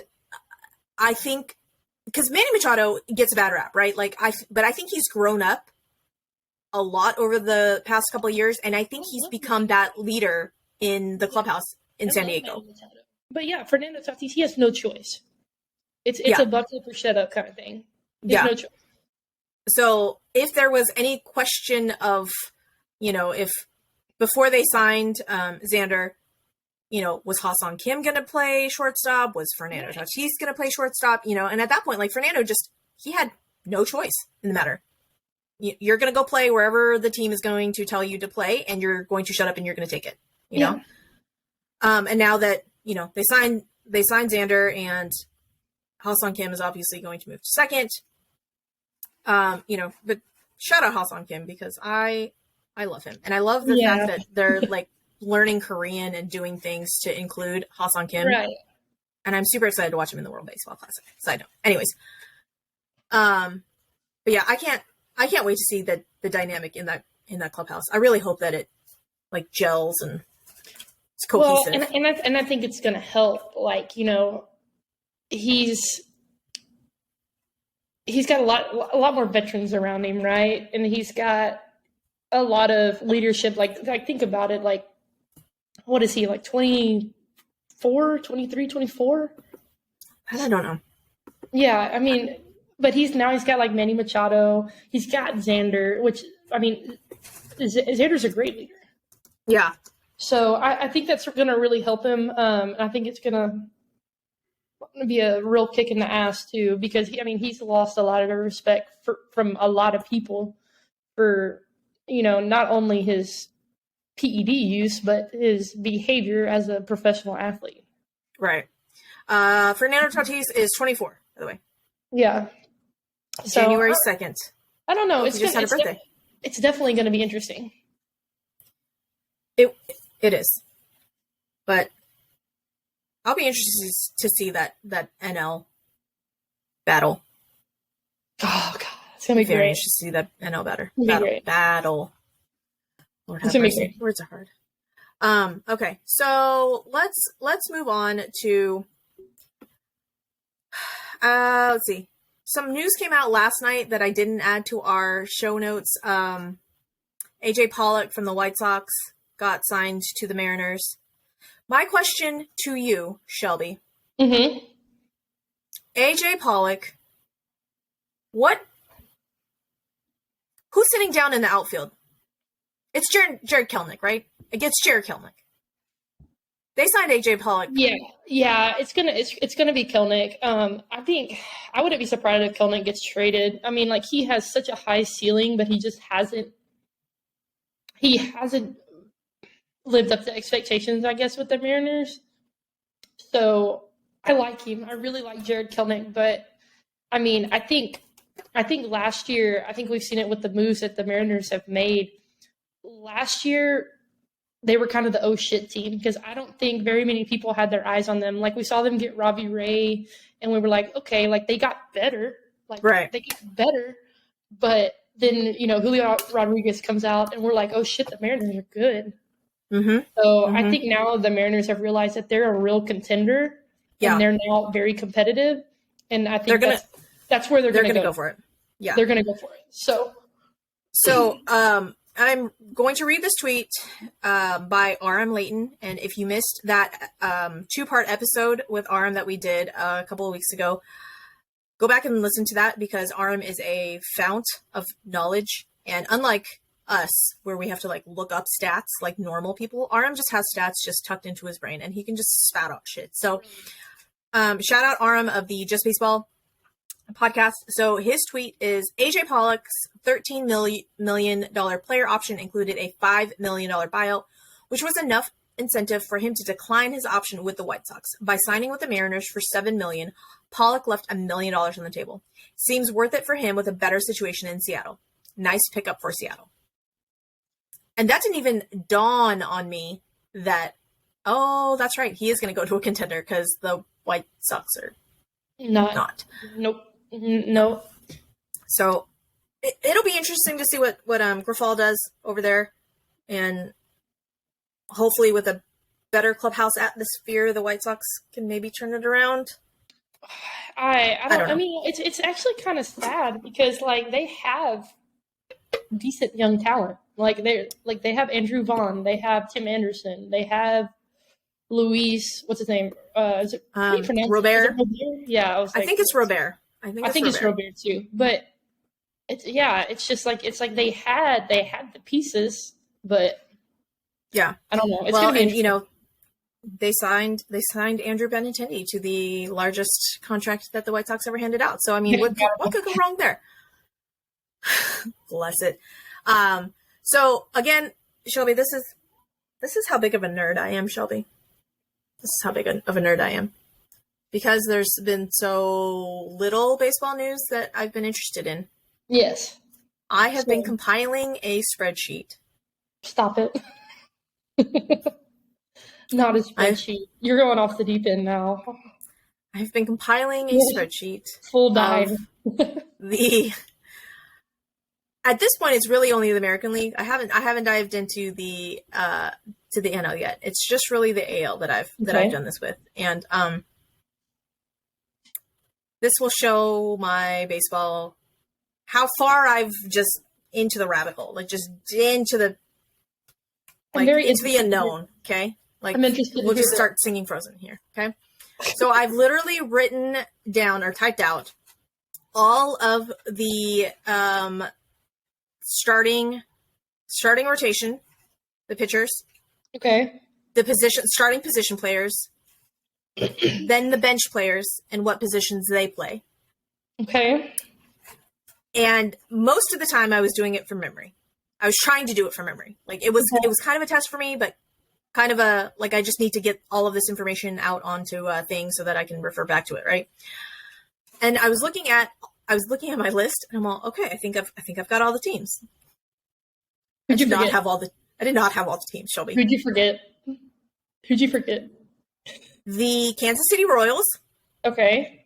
I think because Manny Machado gets a bad rap, right? But I think he's grown up a lot over the past couple of years, and I think he's become that leader in the clubhouse in San Diego. But yeah, Fernando Tatis, he has no choice. It's a buck up or shut up kind of thing. He has no choice. So if there was any question of, if before they signed Xander, was Ha-Seong Kim going to play shortstop? Was Fernando Tatis going to play shortstop? And at that point, like Fernando he had no choice in the matter. You're going to go play wherever the team is going to tell you to play, and you're going to shut up and you're going to take it, know? And now that, they signed Xander and Ha-Seong Kim is obviously going to move to second. But shout out Ha-Seong Kim because I love him. And I love the fact that they're like learning Korean and doing things to include Ha-Seong Kim. Right. And I'm super excited to watch him in the World Baseball Classic. Side note. Anyways. But yeah, I can't wait to see the dynamic in that clubhouse. I really hope that it like gels and it's cohesive. Well, and I think it's going to help. Like, he's got a lot more veterans around him, right? And he's got a lot of leadership. Like think about it. Like what is he, like 24, 23, 24? I don't know. Yeah, I mean, but he's got like Manny Machado. He's got Xander, which, I mean, Xander's a great leader. Yeah. So I think that's going to really help him. And I think it's going to be a real kick in the ass too, because he's lost a lot of respect from a lot of people for, not only his PED use, but his behavior as a professional athlete. Right. Fernando Tatis is 24, by the way. Yeah. So, January 2nd. I don't know. He just had a birthday. It's definitely going to be interesting. It is. But I'll be interested to see that NL battle. Oh God, it's gonna be very great. interested to see that NL battle. Lord It's have gonna be mercy. great. Words are hard. Okay, so let's move on to let's see. Some news came out last night that I didn't add to our show notes. AJ Pollock from the White Sox got signed to the Mariners. My question to you, Shelby. Mm-hmm. AJ Pollock, who's sitting down in the outfield? It's Jared Kelenic, right? It's Jared Kelenic. They signed AJ Pollock. Yeah. It's gonna be Kelenic. I think I wouldn't be surprised if Kelenic gets traded. I mean, like, he has such a high ceiling, but he just hasn't lived up to expectations, I guess, with the Mariners. So I like him. I really like Jared Kelenic, but I mean, I think last year, I think we've seen it with the moves that the Mariners have made. Last year, they were kind of the oh shit team, because I don't think very many people had their eyes on them. Like, we saw them get Ravi Ray, and we were like, okay, like, they got better. Like, right. They got better. But then, Julio Rodriguez comes out, and we're like, oh shit, the Mariners are good. Mm-hmm. So I think now the Mariners have realized that they're a real contender, and they're now very competitive. And I think that's where they're going to go for it. Yeah, they're going to go for it. So I'm going to read this tweet by RM Layton, and if you missed that 2-part episode with RM that we did a couple of weeks ago, go back and listen to that, because RM is a fount of knowledge, and unlike us, where we have to like look up stats like normal people, RM just has stats just tucked into his brain, and he can just spout out shit. So shout out RM of the Just Baseball podcast. So his tweet is, AJ Pollock's $13 million player option included a $5 million buyout, which was enough incentive for him to decline his option with the White Sox. By signing with the Mariners for $7 million, Pollock left $1 million on the table. Seems worth it for him with a better situation in Seattle. Nice pickup for Seattle. And that didn't even dawn on me that, oh, that's right, he is going to go to a contender, because the White Sox are not. Nope. No. So it'll be interesting to see what Grifol does over there, and hopefully with a better clubhouse atmosphere, the White Sox can maybe turn it around. I don't know. I mean, it's actually kind of sad, because like, they have decent young talent. They have Andrew Vaughn, they have Tim Anderson, they have Luis. What's his name? Is it Robert? Yeah, I think it's Robert. I think it's Robert too. But it's just like, it's like they had the pieces, but yeah, I don't know. It's well, gonna be, and they signed Andrew Benintendi to the largest contract that the White Sox ever handed out. So I mean, what could go wrong there? Bless it. So again, Shelby, this is how big of a nerd I am, Shelby. This is how big of a nerd I am. Because there's been so little baseball news that I've been interested in. Yes. I have been compiling a spreadsheet. Stop it. Not a spreadsheet. You're going off the deep end now. I've been compiling a spreadsheet. Full dive. At this point, it's really only the American League. I haven't dived into the NL yet. It's just really the AL that I've done this with, and this will show my baseball, how far I've just into the rabbit hole, like just into the into the unknown. Okay. Like, I'm interested. we'll just start singing Frozen here, okay? So I've literally written down or typed out all of the starting rotation, the pitchers, Okay. the starting position players, then the bench players and what positions they play. Okay. And most of the time I was doing it from memory. I was trying to do it from memory. Like it was kind of a test for me, but kind of a, like, I just need to get all of this information out onto a thing so that I can refer back to it. Right. And I was looking at my list and I'm all, okay, I think I've got all the teams. I did not have all the teams, Shelby. Who'd you forget? The Kansas City Royals. Okay.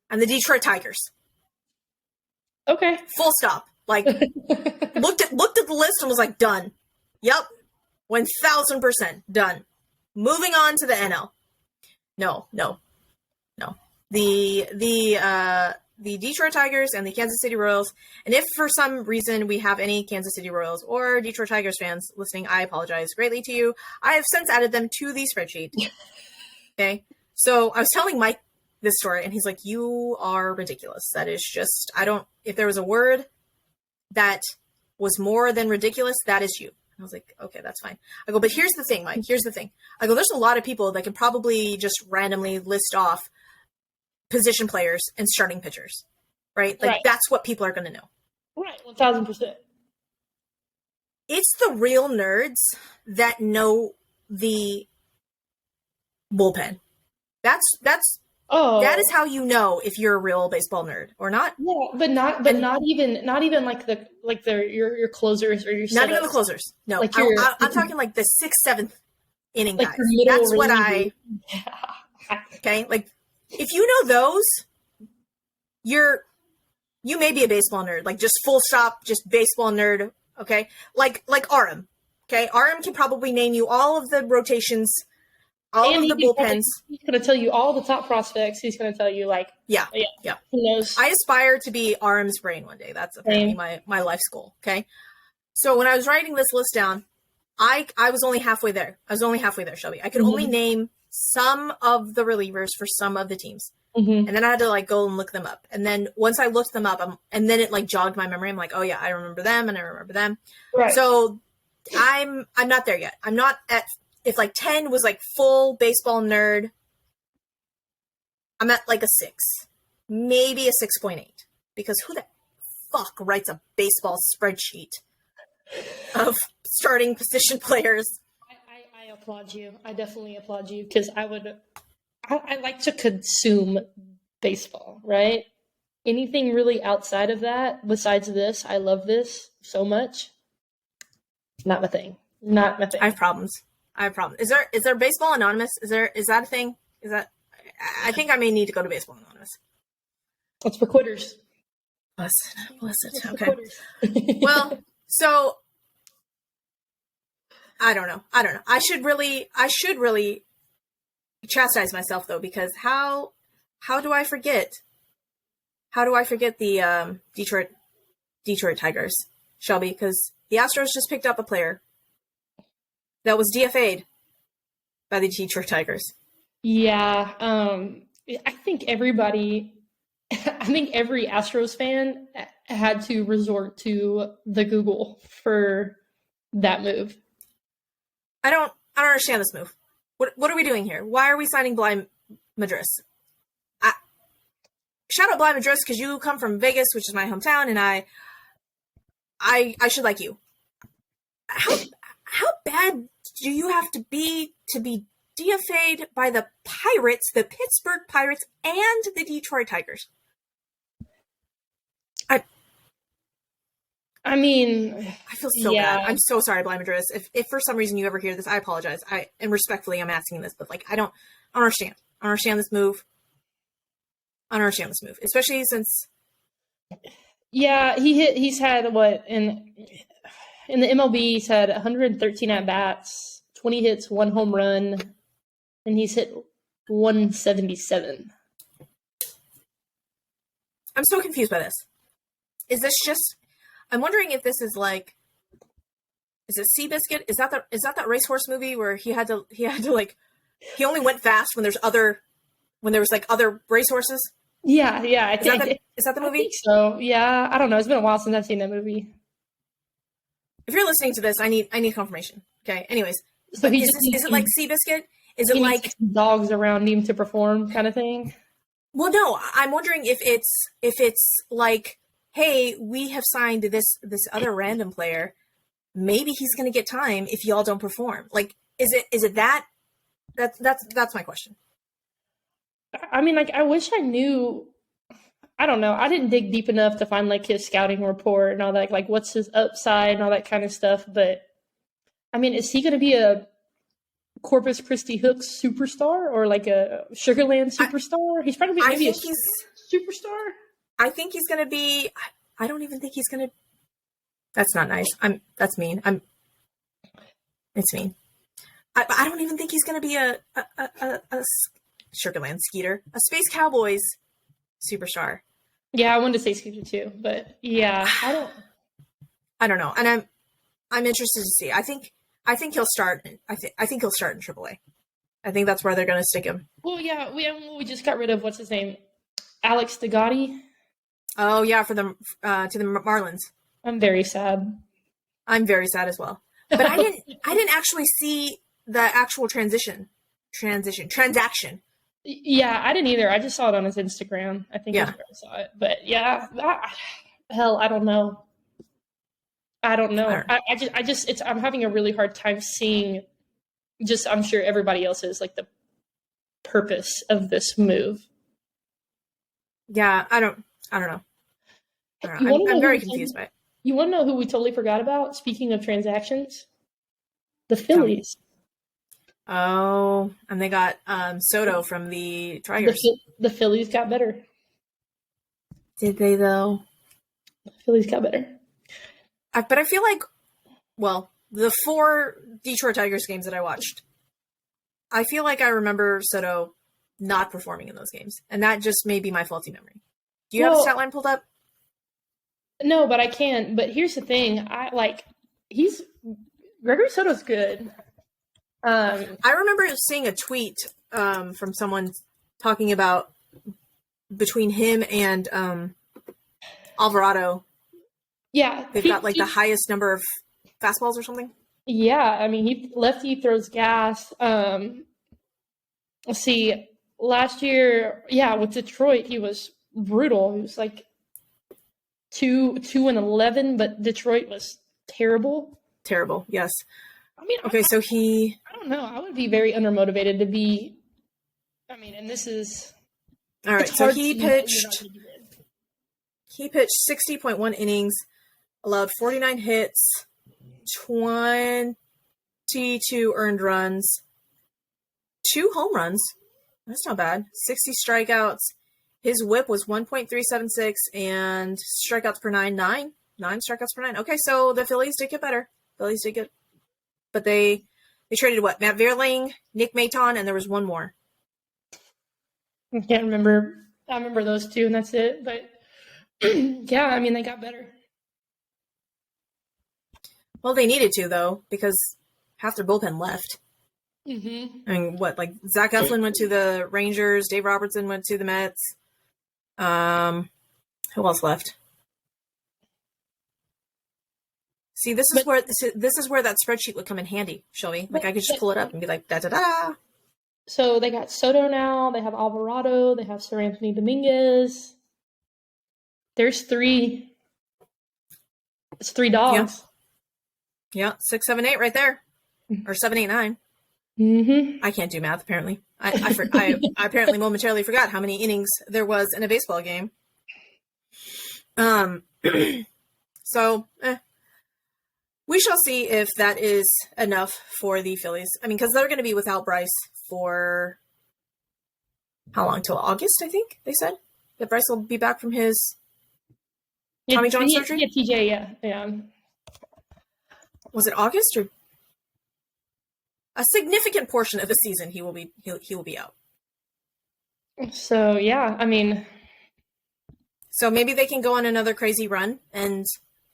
And the Detroit Tigers. Okay. Full stop. Like, looked at the list and was like, done. Yep. 1000% done. Moving on to the NL. No. The Detroit Tigers and the Kansas City Royals. And if for some reason we have any Kansas City Royals or Detroit Tigers fans listening, I apologize greatly to you. I have since added them to the spreadsheet. Okay. So I was telling Mike this story and he's like, you are ridiculous. That is just, if there was a word that was more than ridiculous, that is you. And I was like, okay, that's fine. I go, but here's the thing, Mike, here's the thing. I go, there's a lot of people that can probably just randomly list off position players and starting pitchers, right? Like, That's what people are going to know. Right. 1000%. It's the real nerds that know the bullpen. That is how you know if you're a real baseball nerd or not. Yeah, but not even like your closers or your not even the closers. No, like I'm talking like the 6th, 7th inning like guys. That's what okay, like if you know those, you may be a baseball nerd. Like just full stop, just baseball nerd. Okay, like Aram. Okay, Aram can probably name you all of the rotations. All of the bullpens. He's going to tell you all the top prospects. He's going to tell you, like, yeah. Who knows? I aspire to be Aram's brain one day. That's apparently my life's goal. Okay. So when I was writing this list down, I was only halfway there. Shelby. I could only name some of the relievers for some of the teams. And then I had to like go and look them up. And then once I looked them up, and then it like jogged my memory. I'm like, oh yeah, I remember them and I remember them. Right. So I'm not there yet. I'm not at, if like 10 was like full baseball nerd, I'm at like a 6, maybe a 6.8, because who the fuck writes a baseball spreadsheet of starting position players? I applaud you. I definitely applaud you because I like to consume baseball, right? Anything really outside of that, besides this, I love this so much. Not my thing. I have problems. Is there Baseball Anonymous? Is that a thing? I think I may need to go to Baseball Anonymous. It's for quitters. Listen. Okay. Well, so I don't know. I should really chastise myself though, because how do I forget? How do I forget the Detroit Tigers, Shelby? Because the Astros just picked up a player that was DFA'd by the Detroit Tigers. Yeah. I think every Astros fan had to resort to the Google for that move. I don't understand this move. What are we doing here? Why are we signing Bly Madris? Shout out Bly Madris because you come from Vegas, which is my hometown, and I should like you. How bad do you have to be DFA'd by the Pirates, the Pittsburgh Pirates, and the Detroit Tigers? I mean, I feel so bad. I'm so sorry, Bly Madris. If for some reason you ever hear this, I apologize. And respectfully, I'm asking this, but like, I don't understand. I don't understand this move. Especially since. Yeah, he's had what in the MLB, he's had 113 at bats, 20 hits, 1 home run, and he's hit 177. I'm so confused by this. Is this just? I'm wondering if this is like is it Seabiscuit? Is that racehorse movie where he had to like, he only went fast when there was like other racehorses? Yeah. Is that the movie? I think so. Yeah. I don't know. It's been a while since I've seen that movie. If you're listening to this, I need confirmation. Okay. Anyways, So is it like Seabiscuit? Is it like dogs around him to perform kind of thing? Well, no. I'm wondering if it's like, hey, we have signed this other random player. Maybe he's going to get time if y'all don't perform. Like, is it that? That's my question. I mean, like, I wish I knew. I don't know. I didn't dig deep enough to find like his scouting report and all that, like what's his upside and all that kind of stuff. But I mean, is he going to be a Corpus Christi Hooks superstar or like a Sugarland superstar? He's probably maybe a superstar. I think he's going to be. I don't even think he's going to. That's not nice. That's mean. It's mean. I don't even think he's going to be a Sugarland Skeeter, a Space Cowboys superstar. Yeah, I wanted to say Skeeter too, but yeah, I don't know, and I'm interested to see. I think he'll start. I think he'll start in AAA. I think that's where they're going to stick him. Well, yeah, we just got rid of what's his name, Alex DeGotti. Oh yeah, to the Marlins. I'm very sad. I'm very sad as well. But I didn't actually see the actual transaction. Yeah, I didn't either. I just saw it on his Instagram. I think that's where I saw it. But yeah, hell, I don't know. I'm having a really hard time seeing. I'm sure everybody else is like the purpose of this move. Yeah, I don't know. I'm very confused by it. You want to know who we totally forgot about? Speaking of transactions, the Phillies. Oh, and they got Soto from the Tigers. The Phillies got better. Did they though? The Phillies got better. But I feel like, well, the 4 Detroit Tigers games that I watched, I feel like I remember Soto not performing in those games, and that just may be my faulty memory. Do you have the stat line pulled up? No, but I can. But here's the thing: Gregory Soto's good. I remember seeing a tweet from someone talking about between him and Alvarado. Yeah, they've got like the highest number of fastballs or something. Yeah, I mean, lefty throws gas. Let's see. Last year, with Detroit, he was brutal. He was like 2-11, but Detroit was terrible. Terrible, yes. I mean, okay, so I don't know. I would be very undermotivated to be. I mean, and this is all right. So he pitched 60.1 innings, allowed 49 hits, 22 earned runs, 2 home runs. That's not bad. 60 strikeouts. His WHIP was 1.376 and strikeouts per 9 strikeouts per 9. Okay, so the Phillies did get better. But they traded what? Matt Vierling, Nick Maton, and there was one more. I can't remember. I remember those 2, and that's it. But yeah, I mean, they got better. Well, they needed to though, because half their bullpen left. Mm-hmm. I mean, what? Like Zach Eflin went to the Rangers. Dave Robertson went to the Mets. Who else left? See, this is where that spreadsheet would come in handy, Shelby. Like I could just pull it up and be like, da da da. So they got Soto now. They have Alvarado. They have Sir Anthony Dominguez. There's 3. It's 3 dogs. Yeah, 6, 7, 8 right there, or 7, 8, 9. Mm-hmm. I can't do math apparently. I apparently momentarily forgot how many innings there was in a baseball game. So we shall see if that is enough for the Phillies. I mean, because they're going to be without Bryce for how long? Till August, I think they said that Bryce will be back from his Tommy John surgery. Yeah, TJ. Yeah. Was it August or a significant portion of the season? He will be out. So yeah, I mean, so maybe they can go on another crazy run and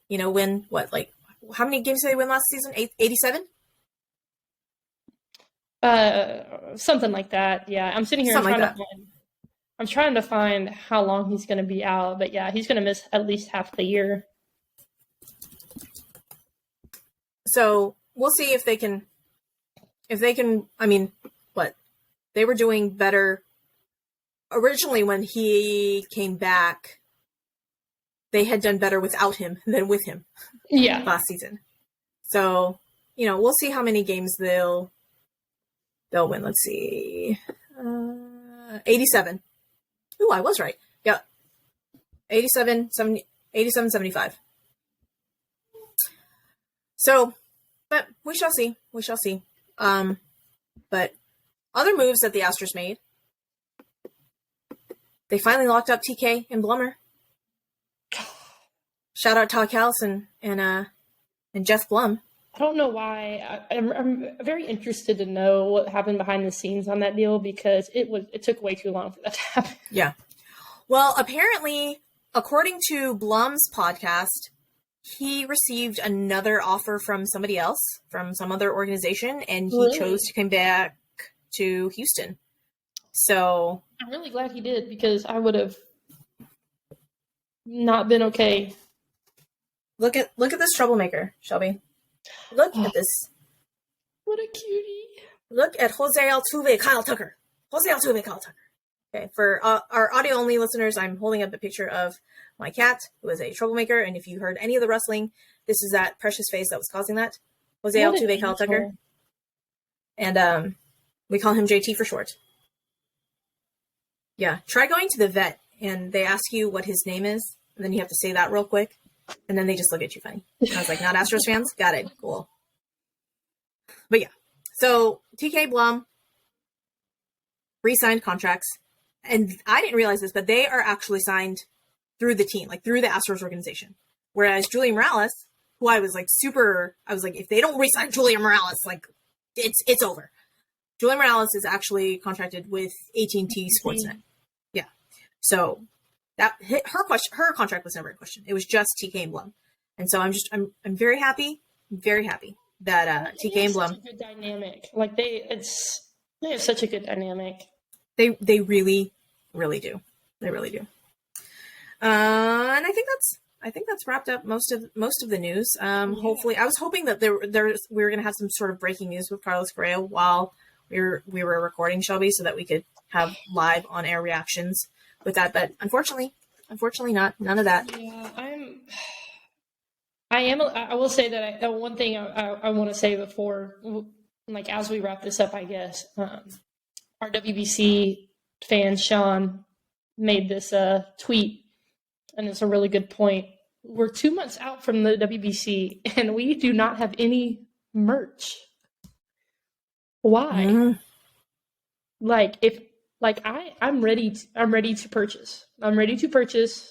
win what, like how many games did they win last season? 87? Something like that. Yeah, I'm sitting here and I'm trying to find how long he's going to be out, but yeah, he's going to miss at least half the year. So we'll see if they can. I mean, what they were doing better originally when he came back. They had done better without him than with him. Yeah, last season. So we'll see how many games they'll win. Let's see, 87. Ooh, I was right. Yeah. 87, 75. So, but we shall see. We shall see. But other moves that the Astros made, they finally locked up TK and Blummer. Shout out Todd Callison and Jeff Blum. I don't know why. I'm very interested to know what happened behind the scenes on that deal because it took way too long for that to happen. Yeah. Well, apparently, according to Blum's podcast, he received another offer from somebody else, from some other organization, and he chose to come back to Houston. So I'm really glad he did because I would have not been okay. Look at this troublemaker, Shelby. Look at this. What a cutie. Look at Jose Altuve, Kyle Tucker. Jose Altuve, Kyle Tucker. Okay, for our audio-only listeners, I'm holding up a picture of my cat, who is a troublemaker, and if you heard any of the rustling, this is that precious face that was causing that. Jose Altuve, Kyle Tucker. And we call him JT for short. Yeah, try going to the vet, and they ask you what his name is, and then you have to say that real quick, and then they just look at you funny. And I was like, not Astros fans? Got it. Cool. But yeah, so TK Blum re-signed contracts. And I didn't realize this, but they are actually signed through the team, like through the Astros organization. Whereas Julian Morales, who I was like, if they don't re-sign Julian Morales, like it's over. Julian Morales is actually contracted with AT&T Sportsnet. Yeah. So that her contract was never in question. It was just TK and Blum. And so I'm very happy that TK and Blum. Such a good dynamic. Like they have such a good dynamic. They really, really do. They really do. And I think that's wrapped up most of the news. Hopefully, I was hoping that we were going to have some sort of breaking news with Carlos Correa while we were recording, Shelby, so that we could have live on air reactions with that. But unfortunately not. None of that. Yeah, I will say that one thing I want to say before, like as we wrap this up, I guess. Our WBC fan, Sean, made this tweet, and it's a really good point. We're 2 months out from the WBC, and we do not have any merch. Why? Mm-hmm. I'm ready to purchase. I'm ready to purchase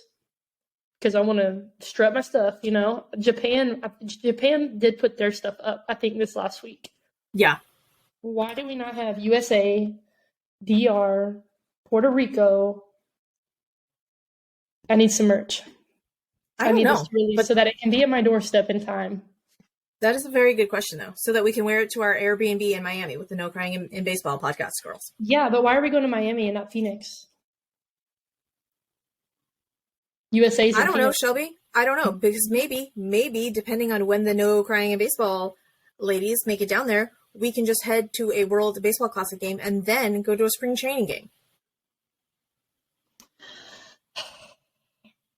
because I want to strut my stuff, Japan did put their stuff up, I think, this last week. Yeah. Why do we not have USA, DR, Puerto Rico? I need some merch. I need this release so that it can be at my doorstep in time. That is a very good question, though, so that we can wear it to our Airbnb in Miami with the No Crying in Baseball podcast girls. Yeah, but why are we going to Miami and not Phoenix? USA's I don't know, Shelby. I don't know, because maybe, depending on when the No Crying in Baseball ladies make it down there, we can just head to a World Baseball Classic game and then go to a spring training game.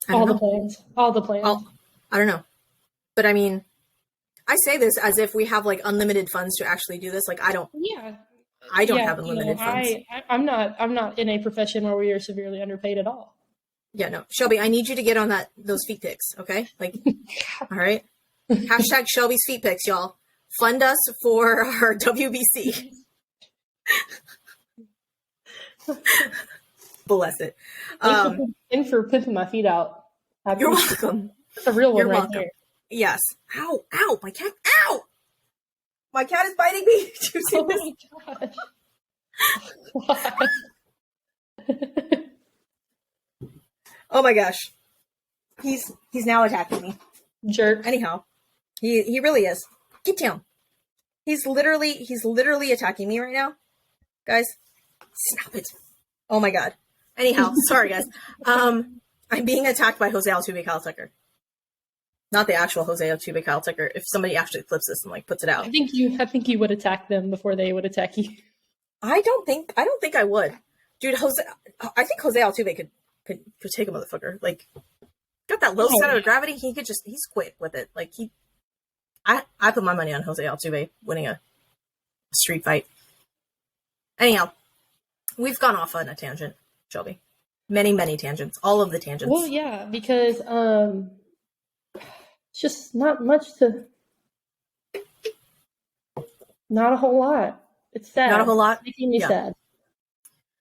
All the plans. I don't know. But I mean, I say this as if we have like unlimited funds to actually do this. Like I don't have unlimited funds. I'm not in a profession where we are severely underpaid at all. Yeah, no. Shelby, I need you to get on those feet pics, okay? Like, all right? Hashtag Shelby's feet pics, y'all. Fund us for our WBC. Bless it. And for pimping my feet out. You're welcome. That's a real one right there. Yes. Ow, my cat, ow! My cat is biting me. Did you see this? My gosh. Oh my gosh. He's now attacking me. Jerk. Anyhow. He really is. Get down. He's literally attacking me right now. Guys, stop it. Oh my god. Anyhow, sorry guys. I'm being attacked by Jose Altuve Kyle Tucker. Not the actual Jose Altuve Kyle Tucker. If somebody actually clips this and like puts it out. I think you would attack them before they would attack you. I don't think I would. Dude, I think Jose Altuve could take a motherfucker. Like, got that low center of gravity. He's quick with it. Like I put my money on Jose Altuve winning a street fight. Anyhow, we've gone off on a tangent, Shelby. Many, many tangents. All of the tangents. Well, yeah, because it's just not a whole lot. It's sad. Not a whole lot. It's making me sad.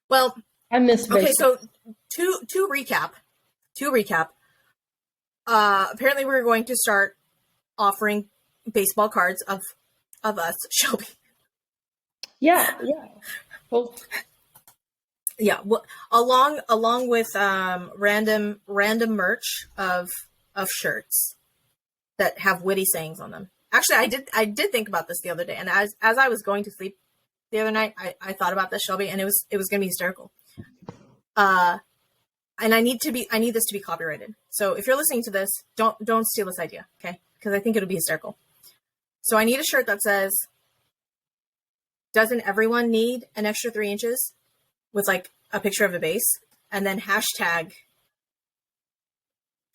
Well, I miss baseball. Okay, so to recap. Apparently we're going to start offering baseball cards of us, Shelby. Yeah. Well, yeah. Well, along with random merch of shirts that have witty sayings on them. Actually, I did think about this the other day, and as I was going to sleep the other night, I thought about this, Shelby, and it was going to be hysterical. And I need this to be copyrighted. So if you're listening to this, don't steal this idea, okay? Because I think it'll be hysterical. So I need a shirt that says, "Doesn't everyone need an extra 3 inches?" with like a picture of a base, and then hashtag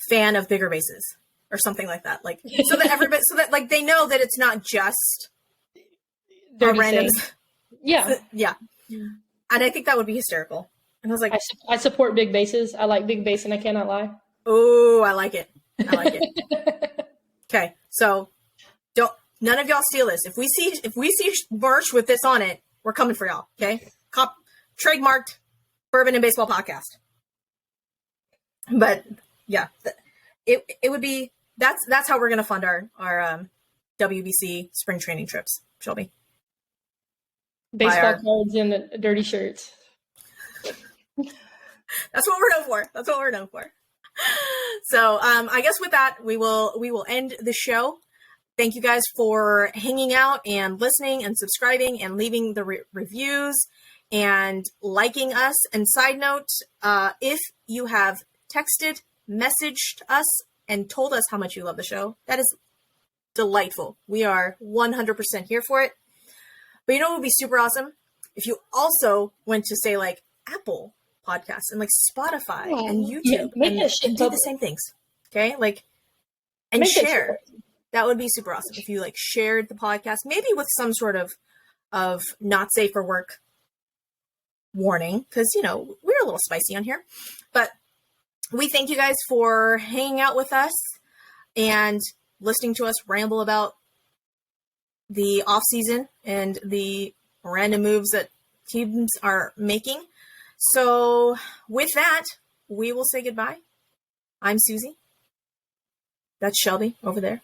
fan of bigger bases or something like that. Like so that like they know that it's not just a random. Yeah. Yeah. And I think that would be hysterical. And I was like, I support big bases. I like big base, and I cannot lie. Oh, I like it. Okay, so none of y'all steal this. If we see merch with this on it, we're coming for y'all. Okay, trademarked Bourbon and Baseball Podcast. But yeah, it would be that's how we're gonna fund our WBC spring training trips, Shelby. Baseball cards and dirty shirts. That's what we're known for. So I guess with that, we will end the show. Thank you guys for hanging out and listening and subscribing and leaving the reviews and liking us. And side note, if you have texted, messaged us, and told us how much you love the show, that is delightful. We are 100% here for it. But you know what would be super awesome? If you also went to say like Apple Podcasts and like Spotify and YouTube and do the same things. Okay? Like, and share. That would be super awesome. If you like shared the podcast, maybe with some sort of not safe for work warning, because you know, we're a little spicy on here. But we thank you guys for hanging out with us and listening to us ramble about the off season and the random moves that teams are making. So with that, we will say goodbye. I'm Suzy. That's Shelby over there.